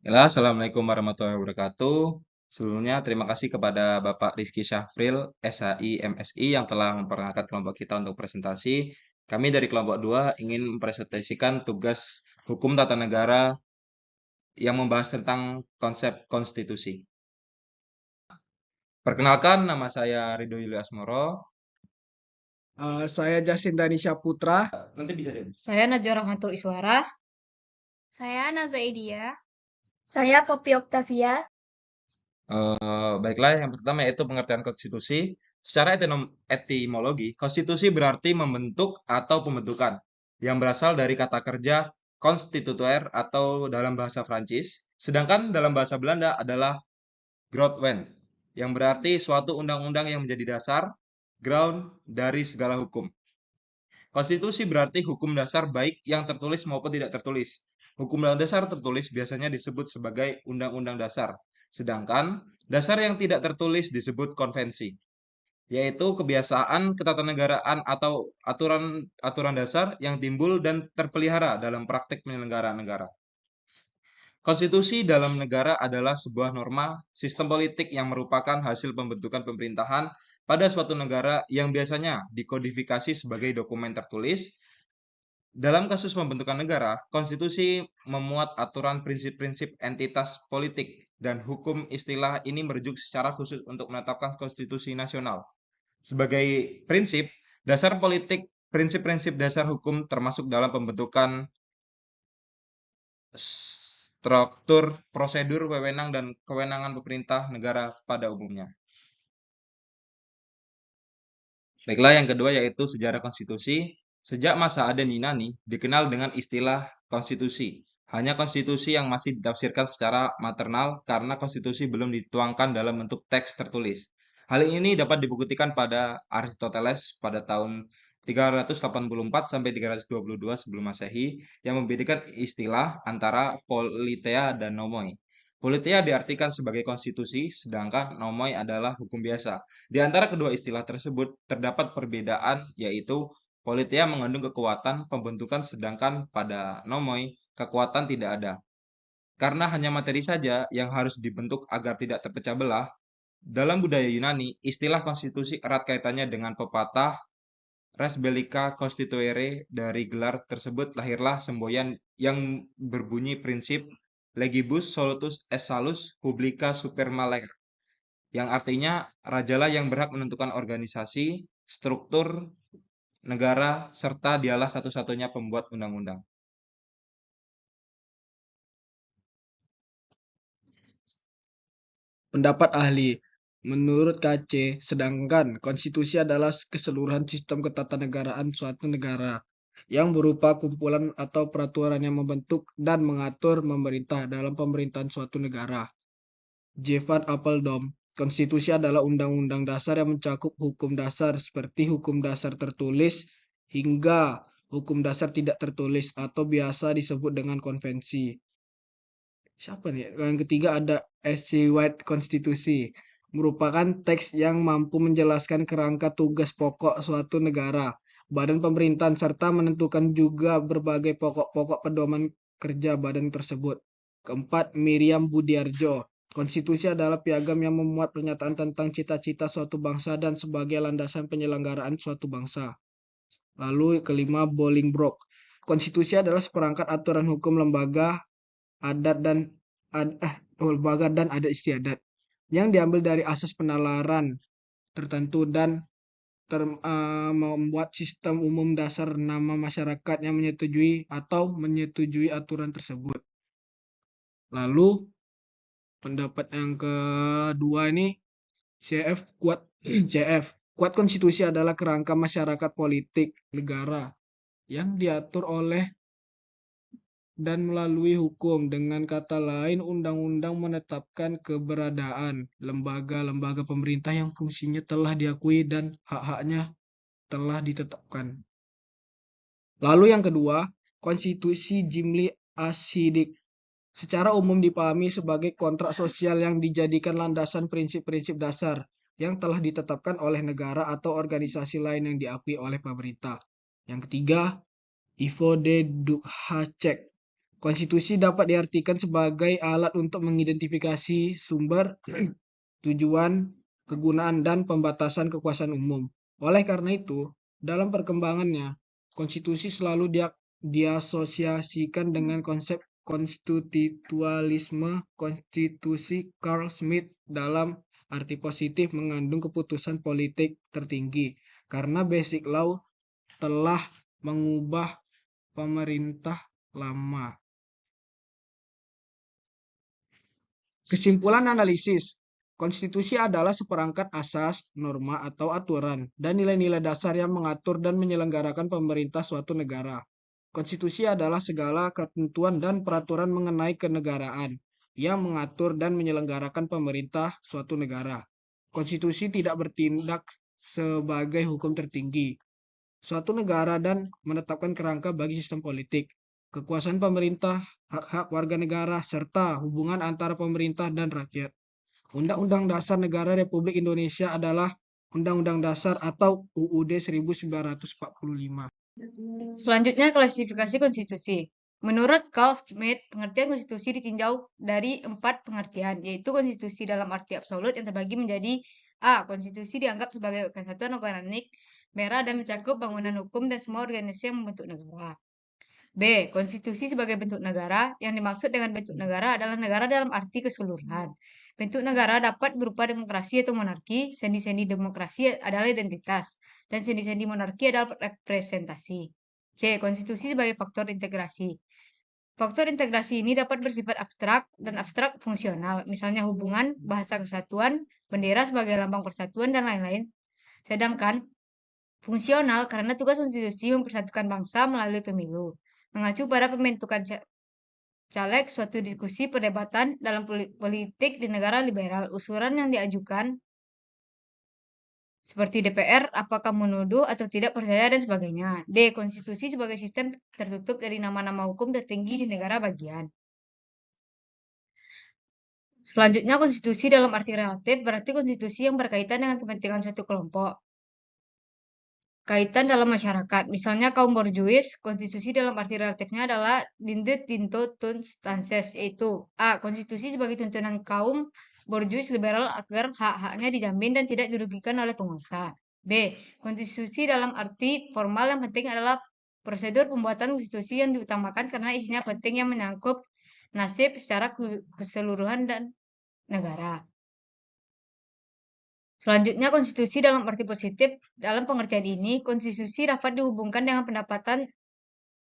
Ya, Assalamualaikum warahmatullahi wabarakatuh. Sebelumnya terima kasih kepada Bapak Rizky Syafril, SHI MSI yang telah memperkenalkan kelompok kita untuk presentasi. Kami dari kelompok 2 ingin mempresentasikan tugas hukum tata negara yang membahas tentang konsep konstitusi. Perkenalkan, nama saya Ridho Yulio Asmoro. Saya Jasin Danisha Putra. Nanti bisa deh. Saya Najwa Rahmatul Iswara. Saya Nazaidia. Saya Poppy Octavia. Baiklah, yang pertama yaitu pengertian konstitusi. Secara etimologi, konstitusi berarti membentuk atau pembentukan yang berasal dari kata kerja constituer atau dalam bahasa Prancis, sedangkan dalam bahasa Belanda adalah grondwet yang berarti suatu undang-undang yang menjadi dasar, ground dari segala hukum. Konstitusi berarti hukum dasar baik yang tertulis maupun tidak tertulis. Hukum dasar tertulis biasanya disebut sebagai undang-undang dasar, sedangkan dasar yang tidak tertulis disebut konvensi, yaitu kebiasaan ketatanegaraan atau aturan dasar yang timbul dan terpelihara dalam praktik penyelenggaraan negara. Konstitusi dalam negara adalah sebuah norma sistem politik yang merupakan hasil pembentukan pemerintahan pada suatu negara yang biasanya dikodifikasi sebagai dokumen tertulis. Dalam kasus pembentukan negara, konstitusi memuat aturan prinsip-prinsip entitas politik dan hukum. Istilah ini merujuk secara khusus untuk menetapkan konstitusi nasional. Sebagai prinsip dasar politik, prinsip-prinsip dasar hukum termasuk dalam pembentukan struktur, prosedur, wewenang, dan kewenangan pemerintah negara pada umumnya. Baiklah, yang kedua yaitu sejarah konstitusi. Sejak masa Aden Yunani dikenal dengan istilah konstitusi. Hanya konstitusi yang masih ditafsirkan secara maternal karena konstitusi belum dituangkan dalam bentuk teks tertulis. Hal ini dapat dibuktikan pada Aristoteles pada tahun 384 sampai 322 sebelum Masehi yang membedakan istilah antara politeia dan nomoi. Politeia diartikan sebagai konstitusi, sedangkan nomoi adalah hukum biasa. Di antara kedua istilah tersebut terdapat perbedaan, yaitu politeia mengandung kekuatan pembentukan sedangkan pada nomoi kekuatan tidak ada. Karena hanya materi saja yang harus dibentuk agar tidak terpecah belah, dalam budaya Yunani, istilah konstitusi erat kaitannya dengan pepatah Res bellica constituere. Dari gelar tersebut lahirlah semboyan yang berbunyi prinsip legibus solutus est salus publica super male, yang artinya rajalah yang berhak menentukan organisasi, struktur negara, serta dialah satu-satunya pembuat undang-undang. Pendapat ahli. Menurut KC, sedangkan konstitusi adalah keseluruhan sistem ketatanegaraan suatu negara yang berupa kumpulan atau peraturan yang membentuk dan mengatur pemerintah dalam pemerintahan suatu negara. Jevan Appledom, konstitusi adalah undang-undang dasar yang mencakup hukum dasar seperti hukum dasar tertulis hingga hukum dasar tidak tertulis atau biasa disebut dengan konvensi. Siapa nih? Yang ketiga ada SC White Konstitusi, merupakan teks yang mampu menjelaskan kerangka tugas pokok suatu negara, badan pemerintahan, serta menentukan juga berbagai pokok-pokok pedoman kerja badan tersebut. Keempat, Miriam Budiarjo. Konstitusi adalah piagam yang memuat pernyataan tentang cita-cita suatu bangsa dan sebagai landasan penyelenggaraan suatu bangsa. Lalu kelima, Bolingbroke. Konstitusi adalah seperangkat aturan hukum lembaga adat dan lembaga dan adat istiadat yang diambil dari asas penalaran tertentu dan membuat sistem umum dasar nama masyarakat yang menyetujui atau menyetujui aturan tersebut. Lalu pendapat yang kedua ini CF kuat CF kuat konstitusi adalah kerangka masyarakat politik negara yang diatur oleh dan melalui hukum. Dengan kata lain, undang-undang menetapkan keberadaan lembaga-lembaga pemerintah yang fungsinya telah diakui dan hak-haknya telah ditetapkan. Lalu yang kedua, konstitusi Jimli Asidik secara umum dipahami sebagai kontrak sosial yang dijadikan landasan prinsip-prinsip dasar yang telah ditetapkan oleh negara atau organisasi lain yang diakui oleh pemerintah. Yang ketiga, Ivo de Duhacek Konstitusi dapat diartikan sebagai alat untuk mengidentifikasi sumber, tujuan, kegunaan, dan pembatasan kekuasaan umum. Oleh karena itu, dalam perkembangannya, konstitusi selalu diasosiasikan dengan konsep konstitusionalisme. Konstitusi Carl Smith dalam arti positif mengandung keputusan politik tertinggi, karena Basic Law telah mengubah pemerintah lama. Kesimpulan analisis, konstitusi adalah seperangkat asas, norma, atau aturan, dan nilai-nilai dasar yang mengatur dan menyelenggarakan pemerintah suatu negara. Konstitusi adalah segala ketentuan dan peraturan mengenai kenegaraan yang mengatur dan menyelenggarakan pemerintah suatu negara. Konstitusi tidak bertindak sebagai hukum tertinggi suatu negara dan menetapkan kerangka bagi sistem politik, kekuasaan pemerintah, hak-hak warga negara, serta hubungan antara pemerintah dan rakyat. Undang-Undang Dasar Negara Republik Indonesia adalah Undang-Undang Dasar atau UUD 1945. Selanjutnya, klasifikasi konstitusi. Menurut Carl Schmitt, pengertian konstitusi ditinjau dari 4 pengertian, yaitu konstitusi dalam arti absolut yang terbagi menjadi A. Konstitusi dianggap sebagai kesatuan organik, merah dan mencakup bangunan hukum dan semua organisasi yang membentuk negara. B. Konstitusi sebagai bentuk negara. Yang dimaksud dengan bentuk negara adalah negara dalam arti keseluruhan. Bentuk negara dapat berupa demokrasi atau monarki, sendi-sendi demokrasi adalah identitas, dan sendi-sendi monarki adalah representasi. C. Konstitusi sebagai faktor integrasi. Faktor integrasi ini dapat bersifat abstrak dan abstrak fungsional, misalnya hubungan, bahasa kesatuan, bendera sebagai lambang persatuan, dan lain-lain. Sedangkan fungsional karena tugas konstitusi mempersatukan bangsa melalui pemilu. Mengacu pada pembentukan caleg, suatu diskusi perdebatan dalam politik di negara liberal, usulan yang diajukan seperti DPR, apakah menuduh atau tidak percaya dan sebagainya. D. Konstitusi sebagai sistem tertutup dari nama-nama hukum tertinggi di negara bagian. Selanjutnya, konstitusi dalam arti relatif berarti konstitusi yang berkaitan dengan kepentingan suatu kelompok. Kaitan dalam masyarakat, misalnya kaum borjuis, konstitusi dalam arti relatifnya adalah dinde tinto tunstances, yaitu A. Konstitusi sebagai tuntunan kaum borjuis liberal agar hak-haknya dijamin dan tidak dirugikan oleh penguasa. B. Konstitusi dalam arti formal yang penting adalah prosedur pembuatan konstitusi yang diutamakan karena isinya penting yang menyangkut nasib secara keseluruhan dan negara. Selanjutnya, konstitusi dalam arti positif. Dalam pengertian ini, konstitusi dapat dihubungkan dengan pendapatan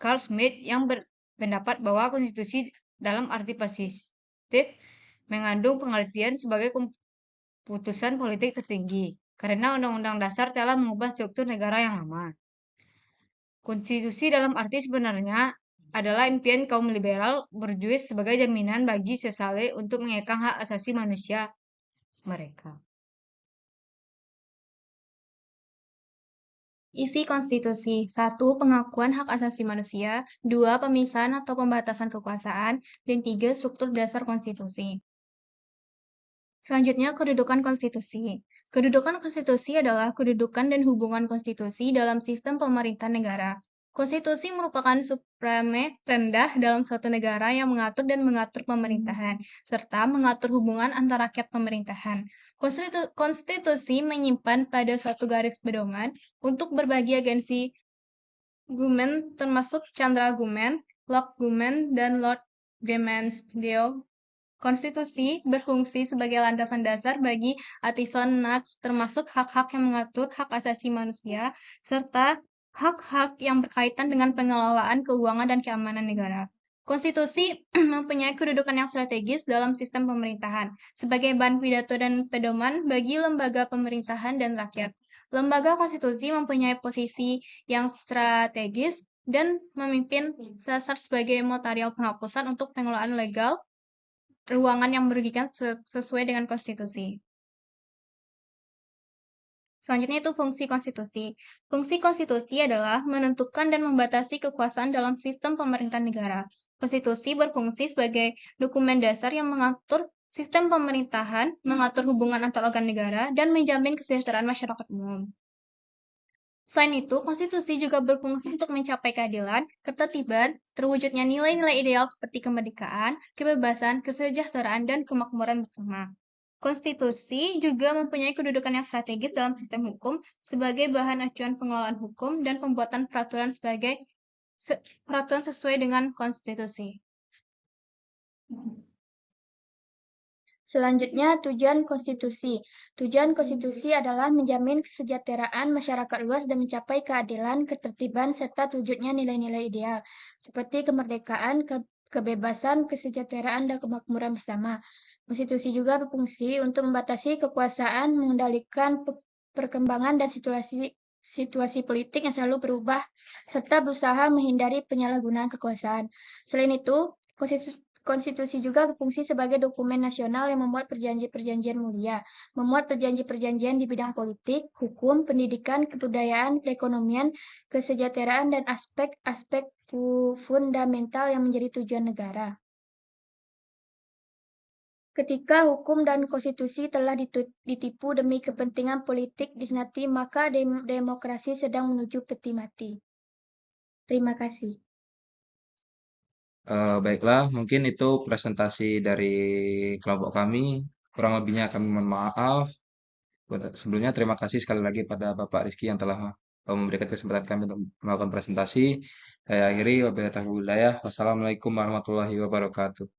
Carl Schmitt yang berpendapat bahwa konstitusi dalam arti positif mengandung pengertian sebagai keputusan politik tertinggi, karena Undang-Undang Dasar telah mengubah struktur negara yang lama. Konstitusi dalam arti sebenarnya adalah impian kaum liberal borjuis sebagai jaminan bagi sesale untuk mengekang hak asasi manusia mereka. Isi konstitusi. 1. Pengakuan hak asasi manusia. 2. Pemisahan atau pembatasan kekuasaan. Dan 3. Struktur dasar konstitusi. Selanjutnya, kedudukan konstitusi. Kedudukan konstitusi adalah kedudukan dan hubungan konstitusi dalam sistem pemerintahan negara. Konstitusi merupakan supreme rendah dalam suatu negara yang mengatur dan mengatur pemerintahan, serta mengatur hubungan antara rakyat pemerintahan. Konstitusi menyimpan pada suatu garis pedoman untuk berbagai agensi gumen termasuk Chandra Gumen, Locke Gumen, dan Lord Gementsdale. Konstitusi berfungsi sebagai landasan dasar bagi Addison Knox, termasuk hak-hak yang mengatur hak asasi manusia, serta hak-hak yang berkaitan dengan pengelolaan keuangan dan keamanan negara. Konstitusi mempunyai kedudukan yang strategis dalam sistem pemerintahan, sebagai bahan pidato dan pedoman bagi lembaga pemerintahan dan rakyat. Lembaga konstitusi mempunyai posisi yang strategis dan memimpin dasar sebagai material penghapusan untuk pengelolaan legal ruangan yang merugikan sesuai dengan konstitusi. Selanjutnya itu fungsi konstitusi. Fungsi konstitusi adalah menentukan dan membatasi kekuasaan dalam sistem pemerintahan negara. Konstitusi berfungsi sebagai dokumen dasar yang mengatur sistem pemerintahan, mengatur hubungan antar organ negara, dan menjamin kesejahteraan masyarakat umum. Selain itu, konstitusi juga berfungsi untuk mencapai keadilan, ketertiban, terwujudnya nilai-nilai ideal seperti kemerdekaan, kebebasan, kesejahteraan, dan kemakmuran bersama. Konstitusi juga mempunyai kedudukan yang strategis dalam sistem hukum sebagai bahan acuan pengelolaan hukum dan pembuatan peraturan peraturan sesuai dengan konstitusi. Selanjutnya, tujuan konstitusi. Tujuan konstitusi adalah menjamin kesejahteraan masyarakat luas dan mencapai keadilan, ketertiban, serta terwujudnya nilai-nilai ideal, seperti kemerdekaan, kebebasan, kesejahteraan, dan kemakmuran bersama. Konstitusi juga berfungsi untuk membatasi kekuasaan, mengendalikan perkembangan dan situasi politik yang selalu berubah, serta berusaha menghindari penyalahgunaan kekuasaan. Selain itu, konstitusi juga berfungsi sebagai dokumen nasional yang memuat perjanjian-perjanjian mulia, memuat perjanjian-perjanjian di bidang politik, hukum, pendidikan, kebudayaan, perekonomian, kesejahteraan, dan aspek-aspek fundamental yang menjadi tujuan negara. Ketika hukum dan konstitusi telah ditipu demi kepentingan politik dinasti, maka demokrasi sedang menuju peti mati. Terima kasih. Baiklah, mungkin itu presentasi dari kelompok kami. Kurang lebihnya kami mohon maaf. Sebelumnya terima kasih sekali lagi pada Bapak Rizky yang telah memberikan kesempatan kami untuk melakukan presentasi. Saya akhiri, wabillahi taufiq wal hidayah. Wassalamualaikum warahmatullahi wabarakatuh.